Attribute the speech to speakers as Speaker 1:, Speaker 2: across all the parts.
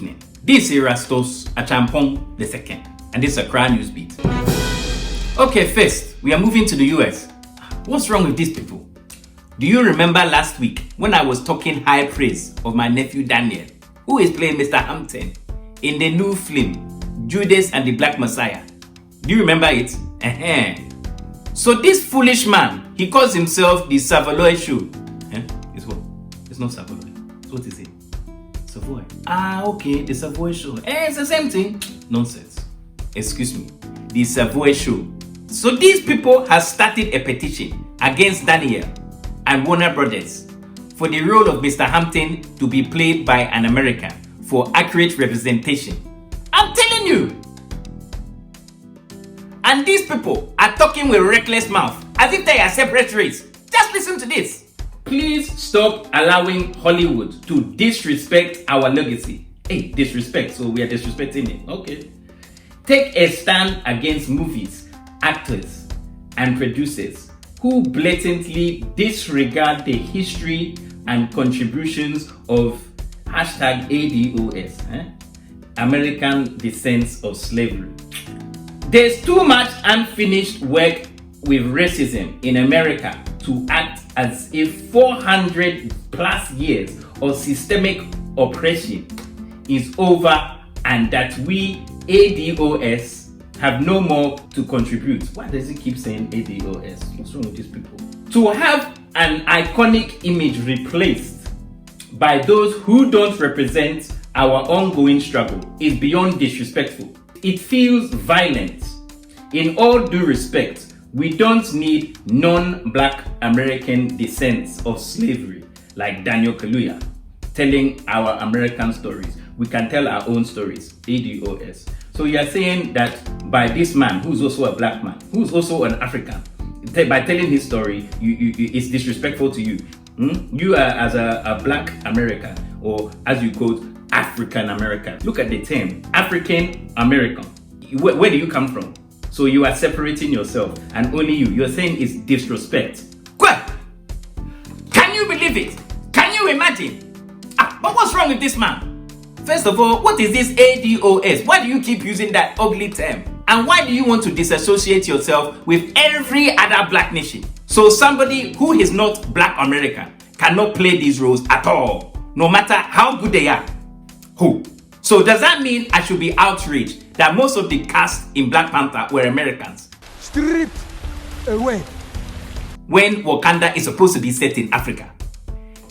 Speaker 1: evening. This is Erastus Achampong II, and this is Accra Newsbeat. Okay, first, we are moving to the US. What's wrong with these people? Do you remember last week when I was talking high praise of my nephew Daniel, who is playing Mr. Hampton in the new film, Judas and the Black Messiah? Do you remember it? So this foolish man, he calls himself the Savoy Show. It's what? It's not Savoy. So what is it? Savoy. Okay, the Savoy Show. It's the same thing. Nonsense. Excuse me. The Savoy Show. So these people have started a petition against Daniel and Warner Brothers for the role of Mr. Hampton to be played by an American for accurate representation. I'm telling you. And these people are talking with reckless mouth as if they are separate race. Just listen to this. Please stop allowing Hollywood to disrespect our legacy. Hey, disrespect, so we are disrespecting it. Okay. Take a stand against movies, actors, and producers who blatantly disregard the history and contributions of #ADOS, American Descents of Slavery. There's too much unfinished work with racism in America to act as if 400 plus years of systemic oppression is over and that we ADOS have no more to contribute. Why does he keep saying ADOS? What's wrong with these people? To have an iconic image replaced by those who don't represent our ongoing struggle is beyond disrespectful. It feels violent. In all due respect, we don't need non-black American descents of slavery like Daniel Kaluuya telling our American stories. We can tell our own stories, ADOS. So you are saying that by this man, who's also a black man, who's also an African, by telling his story, it's disrespectful to you. You are as a black American, or as you quote, African American. Look at the term, African American. Where do you come from? So you are separating yourself, and only you. You're saying it's disrespect. Can you believe it? Can you imagine? But what's wrong with this man? First of all, what is this ADOS? Why do you keep using that ugly term? And why do you want to disassociate yourself with every other black nation? So somebody who is not black American cannot play these roles at all, no matter how good they are. Who? So does that mean I should be outraged that most of the cast in Black Panther were Americans?
Speaker 2: Stripped away.
Speaker 1: When Wakanda is supposed to be set in Africa?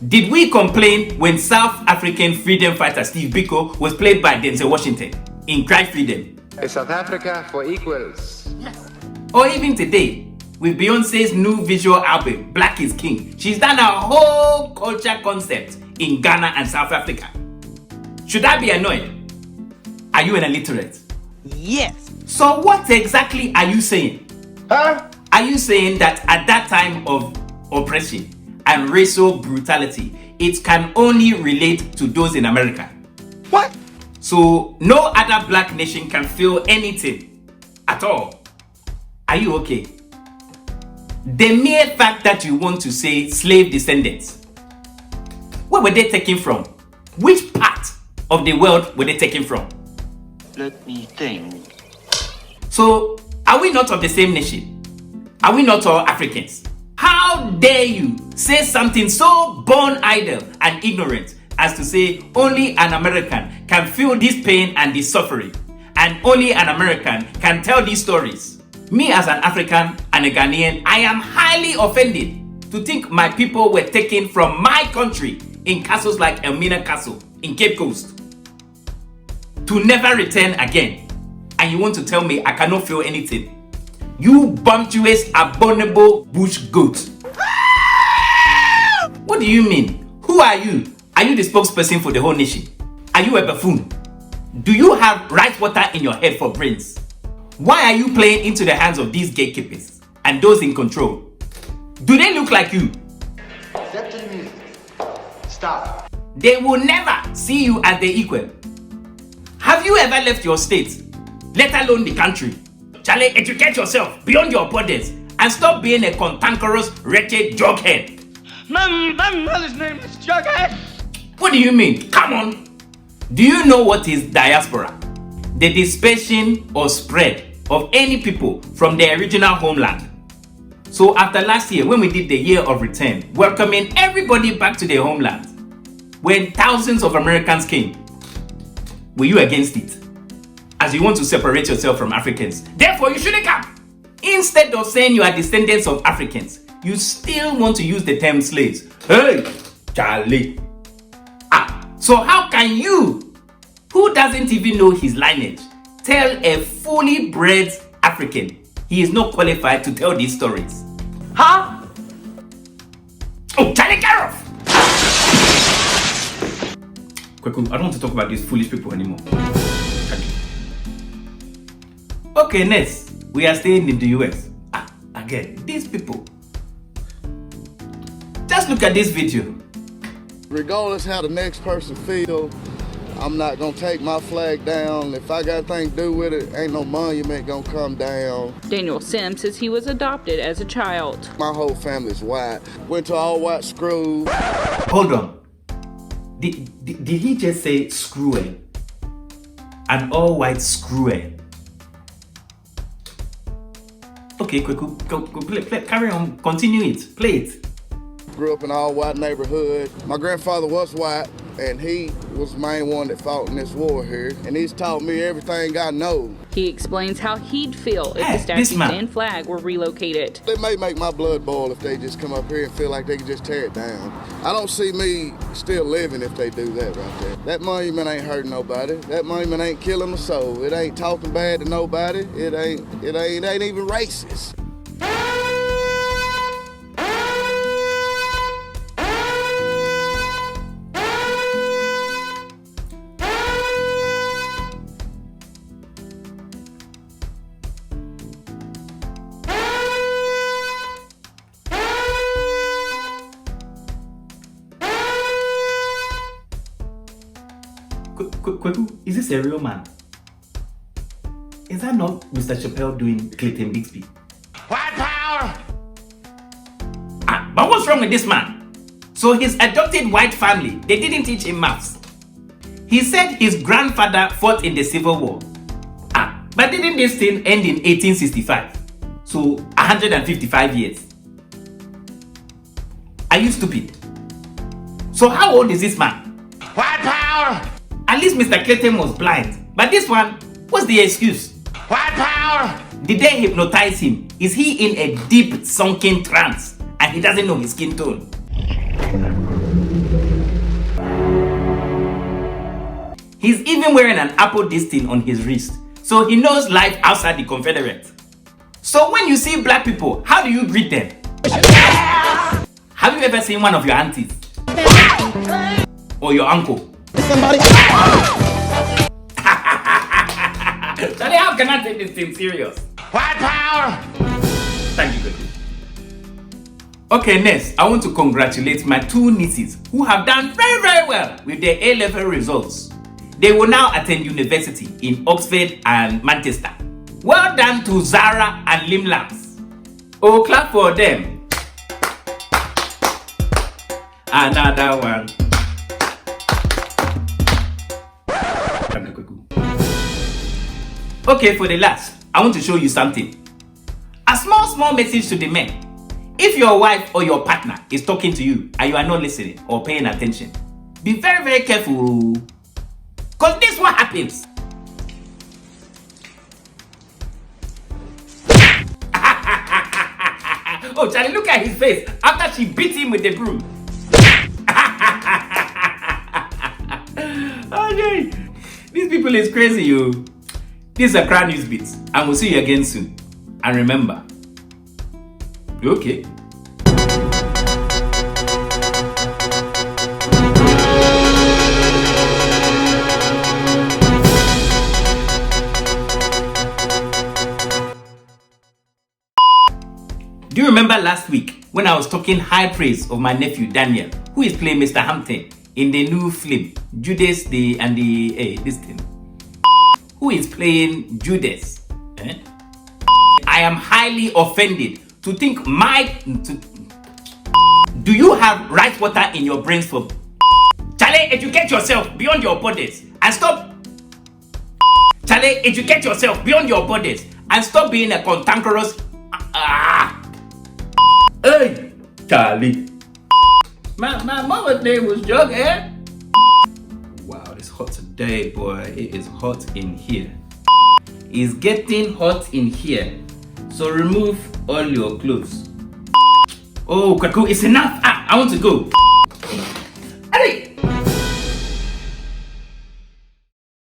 Speaker 1: Did we complain when South African freedom fighter Steve Biko was played by Denzel Washington in Cry Freedom?
Speaker 3: A South Africa for equals.
Speaker 1: Yes. Or even today, with Beyonce's new visual album, Black is King, she's done a whole culture concept in Ghana and South Africa. Should I be annoyed? Are you an illiterate?
Speaker 2: Yes.
Speaker 1: So what exactly are you saying? Are you saying that at that time of oppression and racial brutality, it can only relate to those in America?
Speaker 2: What?
Speaker 1: So no other black nation can feel anything at all? Are you okay? The mere fact that you want to say slave descendants, where were they taken from? Which part of the world were they taken from?
Speaker 4: Let me think.
Speaker 1: So, are we not of the same nation? Are we not all Africans? How dare you say something so born idle and ignorant as to say only an American can feel this pain and this suffering, and only an American can tell these stories? Me as an African and a Ghanaian, I am highly offended to think my people were taken from my country in castles like Elmina Castle in Cape Coast to never return again. And you want to tell me I cannot feel anything? You bumptious, abominable bush goat. What do you mean? Who are you? Are you the spokesperson for the whole nation? Are you a buffoon? Do you have right water in your head for brains? Why are you playing into the hands of these gatekeepers and those in control? Do they look like you?
Speaker 3: Accepting music. Stop.
Speaker 1: They will never see you as their equal. Have you ever left your state, let alone the country? Charlie, educate yourself beyond your borders and stop being a cantankerous, wretched jughead.
Speaker 2: His name is Jughead.
Speaker 1: What do you mean? Come on. Do you know what is diaspora? The dispersion or spread of any people from their original homeland. So after last year, when we did the year of return, welcoming everybody back to their homeland, when thousands of Americans came, were you against it? As you want to separate yourself from Africans. Therefore, you shouldn't come. Instead of saying you are descendants of Africans, you still want to use the term slaves. Hey, Charlie. So how can you, who doesn't even know his lineage, tell a fully bred African he is not qualified to tell these stories? Huh? Oh, Charlie, get off! Kweku, I don't want to talk about these foolish people anymore. Okay, next, we are staying in the US. Again, these people. Just look at this video.
Speaker 5: Regardless how the next person feel, I'm not gonna take my flag down. If I got anything to do with it, ain't no monument gonna come down.
Speaker 6: Daniel Sims says he was adopted as a child.
Speaker 5: My whole family's white. Went to all white school.
Speaker 1: Hold on. Did he just say screw it? An all white screw it? Okay, quick, go play, carry on, continue it, play it.
Speaker 5: Grew up in an all white neighborhood. My grandfather was white, and he was the main one that fought in this war here. And he's taught me everything I know.
Speaker 6: He explains how he'd feel if the statue and flag were relocated.
Speaker 5: They may make my blood boil if they just come up here and feel like they can just tear it down. I don't see me still living if they do that right there. That monument ain't hurting nobody. That monument ain't killing a soul. It ain't talking bad to nobody. It ain't even racist.
Speaker 1: Is this a real man? Is that not Mr. Chappelle doing Clayton Bigsby?
Speaker 3: White power!
Speaker 1: But what's wrong with this man? So his adopted white family, they didn't teach him maths. He said his grandfather fought in the Civil War. But didn't this thing end in 1865? So 155 years. Are you stupid? So how old is this man?
Speaker 3: White power!
Speaker 1: At least Mr. Clayton was blind. But this one, what's the excuse?
Speaker 3: White power!
Speaker 1: Did they hypnotize him? Is he in a deep sunken trance and he doesn't know his skin tone? He's even wearing an Apple disc on his wrist. So he knows life outside the Confederate. So when you see black people, how do you greet them? Have you ever seen one of your aunties? Or your uncle?
Speaker 2: Somebody.
Speaker 1: Charlie, how can I take this thing serious?
Speaker 3: White power!
Speaker 1: Thank you, Kaluuya. Okay, next, I want to congratulate my two nieces who have done very, very well with their A-level results. They will now attend university in Oxford and Manchester. Well done to Zara and Lim Lams. Oh, clap for them. Another one. Okay, for the last, I want to show you something. A small message to the men. If your wife or your partner is talking to you and you are not listening or paying attention, be very, very careful. Because this is what happens. Oh, Charlie, look at his face after she beat him with the broom. Okay. These people is crazy, you. This is Accra News Beats, and we'll see you again soon. And remember, okay. Do you remember last week when I was talking high praise of my nephew Daniel, who is playing Mr. Hampton in the new film Judas this thing? Who is playing Judas? I am highly offended to think do you have rice water in your brains for Charlie, educate yourself beyond your borders. and stop. Charlie, educate yourself beyond your borders and stop being a cantankerous. Hey, Charlie. My mama's name was Jug, eh? Wow, it's hot today, boy. It is hot in here. It's getting hot in here. So remove all your clothes. Oh, Kwaku, it's enough. I want to go.